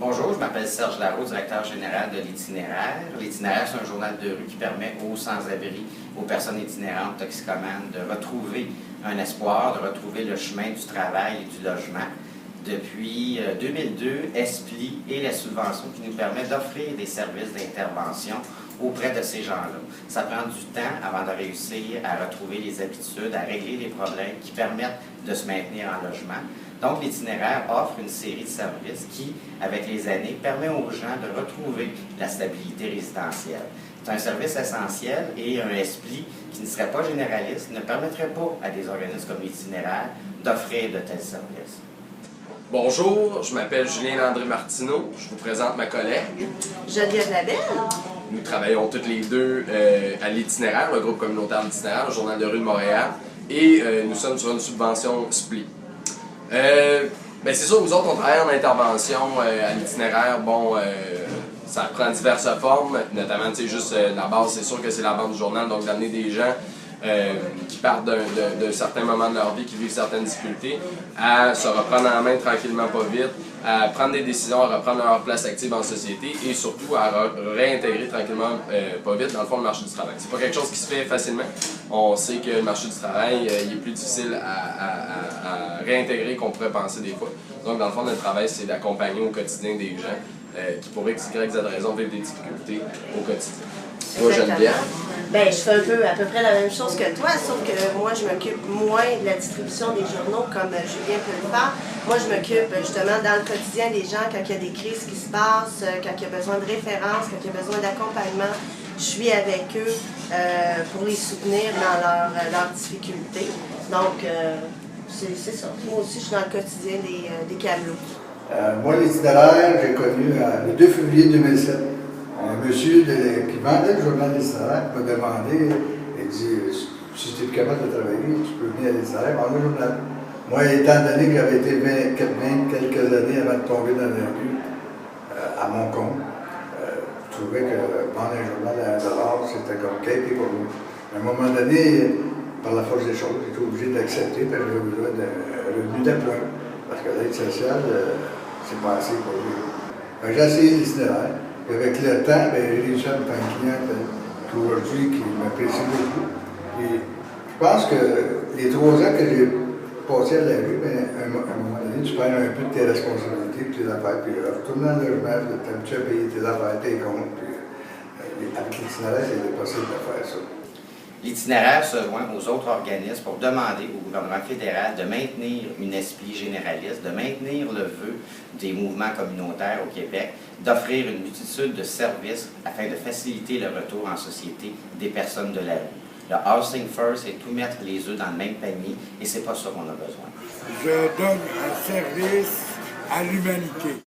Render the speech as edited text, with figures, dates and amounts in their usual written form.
Bonjour, je m'appelle Serge Larreau, directeur général de l'Itinéraire. L'Itinéraire, c'est un journal de rue qui permet aux sans-abri, aux personnes itinérantes, toxicomanes, de retrouver un espoir, de retrouver le chemin du travail et du logement. Depuis 2002, ESPLI est la subvention qui nous permet d'offrir des services d'intervention auprès de ces gens-là. Ça prend du temps avant de réussir à retrouver les habitudes, à régler les problèmes qui permettent de se maintenir en logement. Donc, l'Itinéraire offre une série de services qui, avec les années, permet aux gens de retrouver la stabilité résidentielle. C'est un service essentiel et un ESPLI qui ne serait pas généraliste ne permettrait pas à des organismes comme l'Itinéraire d'offrir de tels services. Bonjour, je m'appelle Julien-André Martineau. Je vous présente ma collègue. Geneviève Labelle. Nous travaillons toutes les deux à l'Itinéraire, le groupe communautaire d'Itinéraire, le journal de rue de Montréal, et nous sommes sur une subvention SPLI. C'est sûr, nous autres, on travaille en intervention à l'Itinéraire. Ça prend diverses formes, notamment, juste la base, c'est sûr que c'est la vente du journal, donc d'amener des gens qui partent d'un certain moment de leur vie, qui vivent certaines difficultés, à se reprendre en main tranquillement, pas vite, à prendre des décisions, à reprendre leur place active en société et surtout à réintégrer tranquillement, pas vite, dans le fond, le marché du travail. C'est pas quelque chose qui se fait facilement. On sait que le marché du travail il est plus difficile à réintégrer qu'on pourrait penser des fois. Donc, dans le fond, notre travail, c'est d'accompagner au quotidien des gens qui, pour X, Y, Z raison, vivent des difficultés au quotidien. Toi, Geneviève? Je fais à peu près la même chose que toi, sauf que moi, je m'occupe moins de la distribution des journaux comme Julien peut le faire. Moi, je m'occupe justement dans le quotidien des gens quand il y a des crises qui se passent, quand il y a besoin de références, quand il y a besoin d'accompagnement. Je suis avec eux pour les soutenir dans leurs difficultés. Donc, c'est ça. Moi aussi, je suis dans le quotidien des camelots. Moi, l'Itinéraire, j'ai connu le 2 février 2007. Un monsieur qui vendait le journal l'Itinéraire m'a demandé, il dit, si tu es capable de travailler, tu peux venir à l'Itinéraire, vendre le journal. Moi, étant donné que j'avais été 20 quelques années avant de tomber dans la rue, à mon compte, je trouvais que vendre un journal à $1, c'était comme quelque pour moi. À un moment donné, par la force des choses, j'étais obligé d'accepter parce que j'avais besoin d'un revenu d'appoint. Parce que l'aide sociale, c'est pas assez pour lui. J'ai essayé l'Itinéraire. Et avec le temps, j'ai réussi à me faire une cliente aujourd'hui qui m'apprécie beaucoup. Et je pense que les 3 ans que j'ai passés à la rue, à un moment donné, tu perds un peu de tes responsabilités, de tes affaires, puis retourner dans le logement, tu as payé tes affaires, tes comptes. Puis, avec l'Itinéraire, c'est possible de faire ça. L'Itinéraire se joint aux autres organismes pour demander au gouvernement fédéral de maintenir une ESPLI généraliste, de maintenir le vœu des mouvements communautaires au Québec, d'offrir une multitude de services afin de faciliter le retour en société des personnes de la rue. Le Housing First, c'est tout mettre les œufs dans le même panier et c'est pas ça qu'on a besoin. Je donne un service à l'humanité.